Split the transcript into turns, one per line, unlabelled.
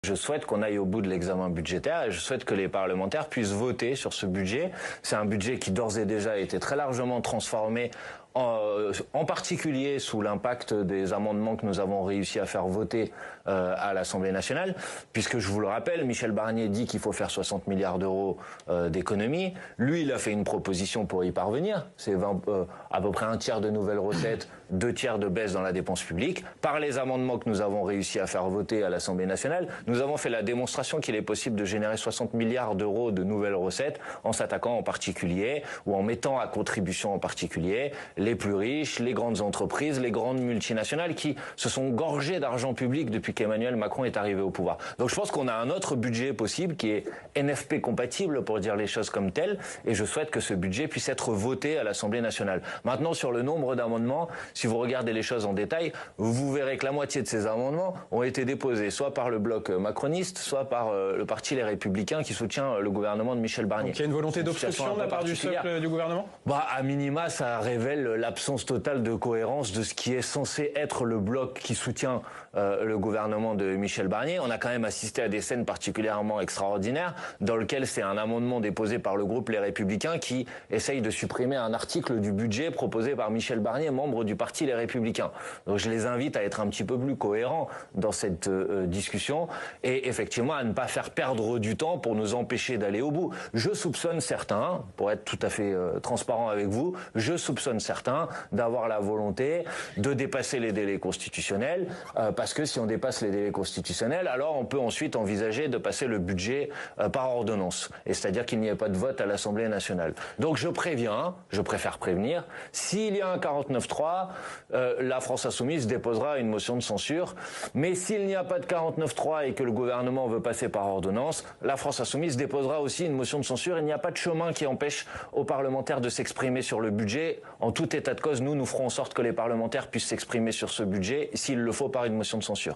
Je souhaite qu'on aille au bout de l'examen budgétaire et je souhaite que les parlementaires puissent voter sur ce budget. C'est un budget qui d'ores et déjà a été très largement transformé, en particulier sous l'impact des amendements que nous avons réussi à faire voter à l'Assemblée nationale, puisque je vous le rappelle, Michel Barnier dit qu'il faut faire 60 milliards d'euros d'économies. Lui, il a fait une proposition pour y parvenir. C'est à peu près un tiers de nouvelles recettes, 2 tiers de baisse dans la dépense publique. Par les amendements que nous avons réussi à faire voter à l'Assemblée nationale, nous avons fait la démonstration qu'il est possible de générer 60 milliards d'euros de nouvelles recettes en s'attaquant en particulier ou en mettant à contribution en particulier les plus riches, les grandes entreprises, les grandes multinationales qui se sont gorgées d'argent public depuis qu'Emmanuel Macron est arrivé au pouvoir. Donc je pense qu'on a un autre budget possible qui est NFP compatible pour dire les choses comme telles et je souhaite que ce budget puisse être voté à l'Assemblée nationale. Maintenant sur le nombre d'amendements, si vous regardez les choses en détail, vous verrez que la moitié de ces amendements ont été déposés soit par le bloc macroniste, soit par le parti Les Républicains qui soutient le gouvernement de Michel Barnier.
Donc il y a une volonté d'obstruction de la part du socle du gouvernement ?
À minima, ça révèle l'absence totale de cohérence de ce qui est censé être le bloc qui soutient le gouvernement de Michel Barnier. On a quand même assisté à des scènes particulièrement extraordinaires dans lesquelles c'est un amendement déposé par le groupe Les Républicains qui essaye de supprimer un article du budget proposé par Michel Barnier, membre du parti Les Républicains. Donc je les invite à être un petit peu plus cohérents dans cette discussion et effectivement à ne pas faire perdre du temps pour nous empêcher d'aller au bout. Je soupçonne certains, pour être tout à fait transparent avec vous, je soupçonne certains d'avoir la volonté de dépasser les délais constitutionnels, parce que si on dépasse les délais constitutionnels, alors on peut ensuite envisager de passer le budget par ordonnance, et c'est-à-dire qu'il n'y ait pas de vote à l'Assemblée nationale. Donc je préviens, je préfère prévenir, s'il y a un 49.3, la France Insoumise déposera une motion de censure, mais s'il n'y a pas de 49.3 et que le gouvernement veut passer par ordonnance, la France Insoumise déposera aussi une motion de censure. Il n'y a pas de chemin qui empêche aux parlementaires de s'exprimer sur le budget. En tout état de cause, nous ferons en sorte que les parlementaires puissent s'exprimer sur ce budget, s'il le faut, par une motion de censure.